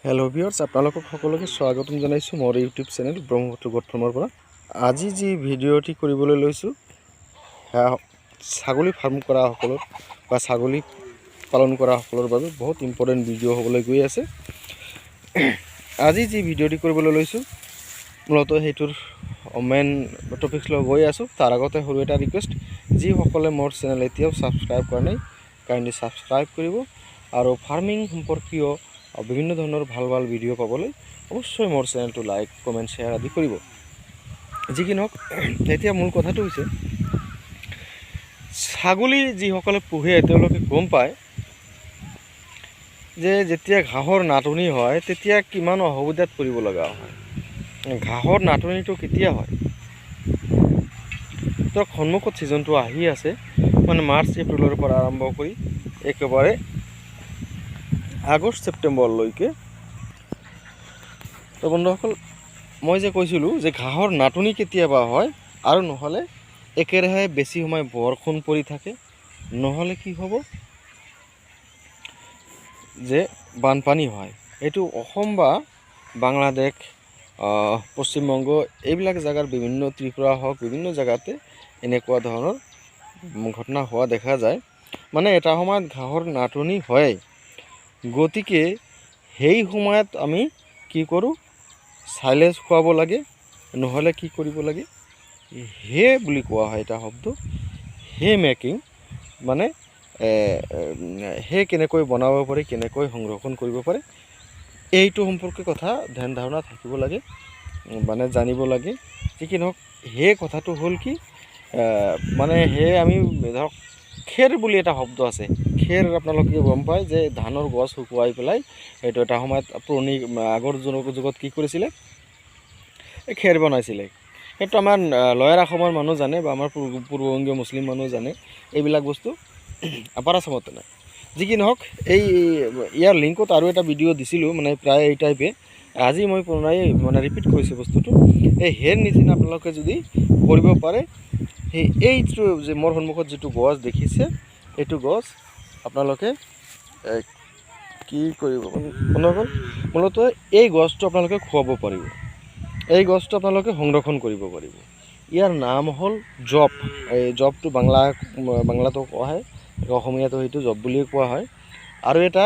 Hello viewers আপোনালোকক সকলোকে স্বাগতম জনাইছো মোৰ ইউটিউব চেনেল ব্ৰহ্মপুত্ৰ গোট ফাৰ্মৰ পৰা। আজি যি ভিডিঅ'টি কৰিবলৈ লৈছো ছাগলী ফাৰ্ম কৰা সকলৰ বা ছাগলী পালন কৰা সকলৰ বাবে বহুত ইম্পৰ্টেন্ট ভিডিঅ' হ'বলৈ গৈ আছে। আজি যি ভিডিঅ'টি কৰিবলৈ লৈছো মূলতঃ হেতুৰ মেইন টপিকছ লৈ গৈ আছো। তাৰ আগতে সৰু এটা ৰিকুৱেষ্ট, যি সকলে মোৰ চেনেল এতিয়াও সাবস্ক্ৰাইব কৰা নাই কাইন্ডলি সাবস্ক্ৰাইব কৰিব আৰু ফাৰ্মিং সম্পৰ্কীয় বিভিন্ন ধৰণৰ ভাল ভাল ভিডিঅ' পাবলৈ অৱশ্যই মোৰ চেনেলটো লাইক কমেণ্ট শ্বেয়াৰ আদি কৰিব। যি কি নহওক, এতিয়া মূল কথাটো হৈছে ছাগলী যিসকলে পোহে তেওঁলোকে গম পায় যে যেতিয়া ঘাঁহৰ নাটনি হয় তেতিয়া কিমান অসুবিধাত পৰিব লগা হয়। ঘাঁহৰ নাটনিটো কেতিয়া হয়? তো সন্মুখত ছিজনটো আহি আছে, মানে মাৰ্চ এপ্ৰিলৰ পৰা আৰম্ভ কৰি একেবাৰে আগষ্ট ছেপ্টেম্বৰলৈকে। তো বন্ধুসকল, মই যে কৈছিলোঁ যে ঘাঁহৰ নাটনি কেতিয়াবা হয় আৰু নহ'লে একেৰাহে বেছি সময় বৰষুণ পৰি থাকে, নহ'লে কি হ'ব যে বানপানী হয়। এইটো অসম বা বাংলাদেশ, পশ্চিমবংগ এইবিলাক জেগাৰ বিভিন্ন, ত্ৰিপুৰা হওক বিভিন্ন জেগাতে এনেকুৱা ধৰণৰ ঘটনা হোৱা দেখা যায়। মানে এটা সময়ত ঘাঁহৰ নাটনি হয়, গতিকে সেই সময়ত আমি কি কৰোঁ, সাইলেজ খুৱাব লাগে, নহ'লে কি কৰিব লাগে, হে বুলি কোৱা হয় এটা শব্দ, হে মেকিং, মানে হে কেনেকৈ বনাব পাৰি, কেনেকৈ সংৰক্ষণ কৰিব পাৰে, এইটো সম্পৰ্কে কথা ধ্যান ধাৰণা থাকিব লাগে, মানে জানিব লাগে। যি কি নহওক, হে কথাটো হ'ল কি, মানে হে আমি ধৰক খেৰ বুলি এটা শব্দ আছে, খেৰ আপোনালোকে গম পায় যে ধানৰ গছ শুকুৱাই পেলাই এইটো এটা সময়ত পুৰণি আগৰ যুগত কি কৰিছিলে, খেৰ বনাইছিলে। সেইটো আমাৰ লয়াৰ অসমৰ মানুহ জানে বা আমাৰ পূৰ্ববংগীয় মুছলিম মানুহ জানে, এইবিলাক বস্তু আপাৰ আসামতে নাই। যি কি নহওক, এই ইয়াৰ লিংকত আৰু এটা ভিডিঅ' দিছিলোঁ, মানে প্ৰায় এই টাইপে। আজি মই পুনৰাই মানে ৰিপিট কৰিছোঁ বস্তুটো। এই হেৰ নিচিনা আপোনালোকে যদি কৰিব পাৰে, এইটো যে মোৰ সন্মুখত যিটো গছ দেখিছে, এইটো গছ আপোনালোকে কি কৰিব মূলতঃ এই গছটো আপোনালোকে খুৱাব পাৰিব, এই গছটো আপোনালোকে সংৰক্ষণ কৰিব পাৰিব। ইয়াৰ নাম হ'ল জব। এই জবটো বাংলাতো কোৱা হয়, অসমীয়াতো সেইটো জব বুলিয়ে কোৱা হয়। আৰু এটা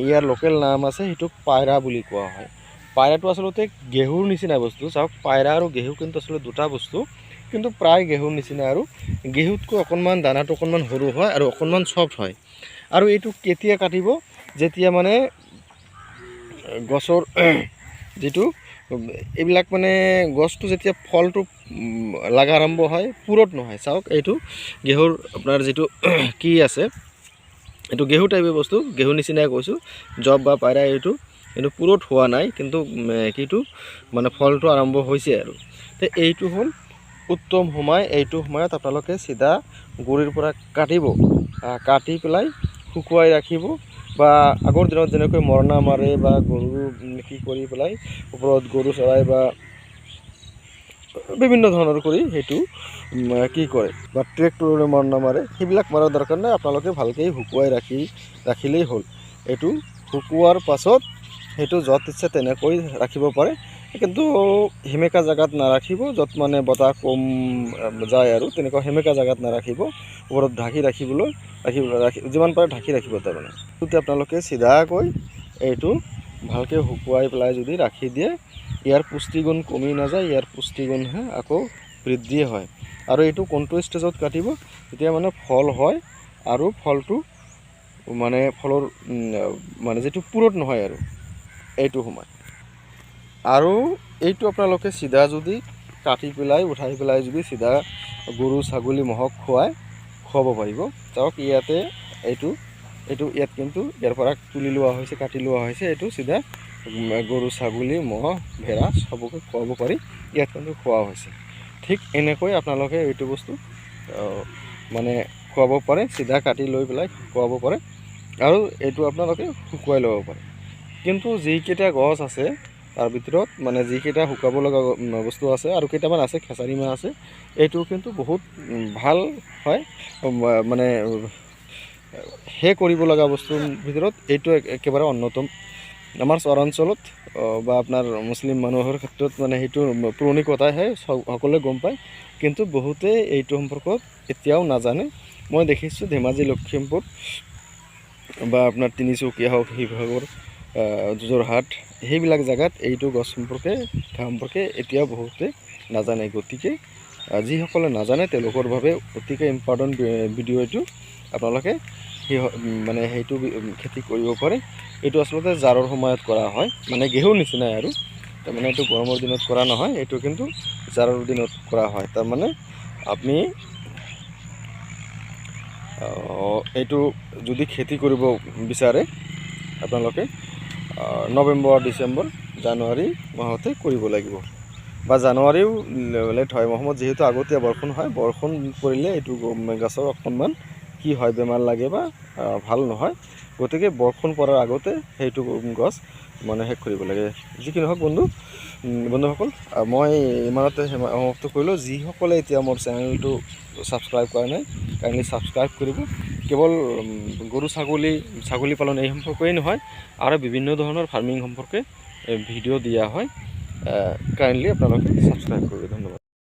ইয়াৰ লোকেল নাম আছে, সেইটোক পায়ৰা বুলি কোৱা হয়। পায়ৰাটো আচলতে গেহুৰ নিচিনা বস্তু। চাওক, পায়ৰা আৰু গেহু কিন্তু আচলতে দুটা বস্তু, কিন্তু প্ৰায় গেহুৰ নিচিনা, আৰু গেহুতকৈ অকণমান দানাটো অকণমান সৰু হয় আৰু অকণমান চফ্ট হয়। আৰু এইটো কেতিয়া কাটিব, যেতিয়া মানে গছৰ যিটো এইবিলাক মানে গছটো যেতিয়া ফলটো লাগা আৰম্ভ হয়, পুৰঠ নহয়। চাওক, এইটো গেহুৰ আপোনাৰ যিটো কি আছে, এইটো গেহু টাইপৰ বস্তু, গেহু নিচিনাই কৈছোঁ, জব বা পায়ৰা। এইটো কিন্তু পুৰঠ হোৱা নাই, কিন্তু কিটো মানে ফলটো আৰম্ভ হৈছে আৰু। তো এইটো হ'ল উত্তম সময়। এইটো সময়ত আপোনালোকে চিধা গুৰিৰ পৰা কাটি পেলাই শুকুৱাই ৰাখিব, বা আগৰ দিনত যেনেকৈ মৰণা মাৰে বা গৰু কি কৰি পেলাই ওপৰত গৰু চৰাই বা বিভিন্ন ধৰণৰ কৰি সেইটো কি কৰে, বা ট্ৰেক্টৰেৰে মৰণা মাৰে, সেইবিলাক মৰাৰ দৰকাৰ নাই। আপোনালোকে ভালকৈ শুকুৱাই ৰাখিলেই হ'ল। এইটো শুকুৱাৰ পাছত সেইটো য'ত ইচ্ছা তেনেকৈ ৰাখিব পাৰে, কিন্তু সেমেকা জেগাত নাৰাখিব, য'ত মানে বতাহ কম যায় আৰু তেনেকুৱা সেমেকা জেগাত নাৰাখিব। ওপৰত ঢাকি ৰাখিবলৈ যিমান পাৰে ঢাকি ৰাখিব। তাৰমানে তেতিয়া আপোনালোকে চিধাকৈ এইটো ভালকৈ শুকুৱাই পেলাই যদি ৰাখি দিয়ে, ইয়াৰ পুষ্টিগুণ কমি নাযায়, ইয়াৰ পুষ্টিগুণহে আকৌ বৃদ্ধি হয়। আৰু এইটো কোনটো ষ্টেজত কাটিব, যেতিয়া মানে ফল হয় আৰু ফলটো মানে ফলৰ মানে যিটো পুৰঠ নহয় আৰু এইটো সময়। আৰু এইটো আপোনালোকে চিধা যদি কাটি পেলাই উঠাই পেলাই যদি চিধা গৰু ছাগলী ম'হক খুৱাব পাৰিব। চাওক, ইয়াতে ইয়াত কিন্তু ইয়াৰ পৰা তুলি লোৱা হৈছে, কাটি লোৱা হৈছে। এইটো চিধা গৰু ছাগলী ম'হ ভেড়া চবকে খুৱাব পাৰি, ইয়াত কিন্তু খোৱা হৈছে। ঠিক এনেকৈ আপোনালোকে এইটো বস্তু মানে খুৱাব পাৰে, চিধা কাটি লৈ পেলাই খুৱাব পাৰে, আৰু এইটো আপোনালোকে শুকুৱাই ল'ব পাৰে। কিন্তু যিকেইটা গছ আছে তাৰ ভিতৰত, মানে যিকেইটা শুকাব লগা বস্তু আছে, আৰু কেইটামান আছে খেচাৰি মাহ আছে, এইটো কিন্তু বহুত ভাল হয়। মানে কৰিব লগা বস্তুৰ ভিতৰত এইটো একেবাৰে অন্যতম আমাৰ চৰাঞ্চলত বা আপোনাৰ মুছলিম মানুহৰ ক্ষেত্ৰত মানে সেইটো পুৰণি কথাহে সকলোৱে গম পায়, কিন্তু বহুতে এইটো সম্পৰ্কত এতিয়াও নাজানে। মই দেখিছোঁ ধেমাজি, লখিমপুৰ বা আপোনাৰ তিনিচুকীয়া হওক, শিৱসাগৰ, যোৰহাট, সেইবিলাক জেগাত এইটো গছ সম্পৰ্কে এতিয়াও বহুতে নাজানে। গতিকে যিসকলে নাজানে তেওঁলোকৰ বাবে অতিকৈ ইম্পৰ্টেণ্ট ভিডিঅ' এইটো। আপোনালোকে মানে সেইটো খেতি কৰিব পাৰে। এইটো আচলতে জাৰৰ সময়ত কৰা হয়, মানে গেহুৰ নিচিনাই আৰু। তাৰমানে এইটো গৰমৰ দিনত কৰা নহয়, এইটো কিন্তু জাৰৰ দিনত কৰা হয়। তাৰমানে আপুনি এইটো যদি খেতি কৰিব বিচাৰে আপোনালোকে নৱেম্বৰ, ডিচেম্বৰ, জানুৱাৰী মাহতে কৰিব লাগিব, বা জানুৱাৰীও লেট হয়। অসমত যিহেতু আগতীয়া বৰষুণ হয়, বৰষুণ পৰিলে এইটো গছৰ অকণমান কি হয়, বেমাৰ লাগে বা ভাল নহয়। গতিকে বৰষুণ পৰাৰ আগতে সেইটো গছ মানে শেষ কৰিব লাগে। যি কি নহওক বন্ধুসকল, মই ইমানতে সমাপ্ত কৰিলোঁ। যিসকলে এতিয়া মোৰ চেনেলটো ছাবস্ক্ৰাইব কৰা নাই, কাইণ্ডলি ছাবস্ক্ৰাইব কৰিব। কেৱল গৰু ছাগলী পালন এই সম্পৰ্কেই নহয়, আৰু বিভিন্ন ধৰণৰ ফাৰ্মিং সম্পৰ্কে ভিডিঅ' দিয়া হয়। কাইণ্ডলি আপোনালোকে ছাবস্ক্ৰাইব কৰিব। ধন্যবাদ।